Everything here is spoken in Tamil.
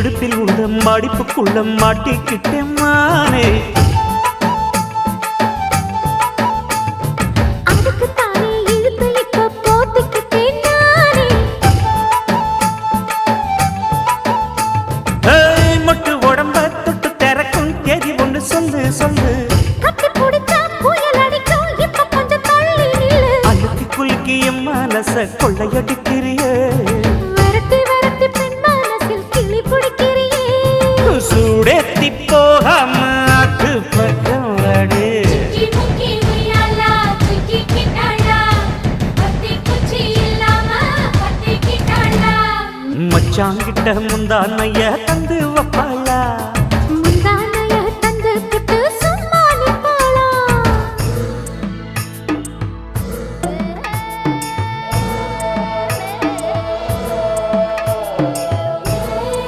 இடுப்பில் உள்ள மடிப்புக்குள்ள மாட்டிக்கிட்டேன் மானே. மொட்டு உடம்ப தொட்டு திறக்கும் தேதி ஒன்று சொல்லு சொல்லு. அழுத்தி குலுக்கி என் மனச கொள்ளையடிக்கிறியே. சூடேத்தி போகாம ஆட்டு பக்கம் வாடு. மச்சாங்கிட்ட முந்தானைய தந்து வப்பாளா.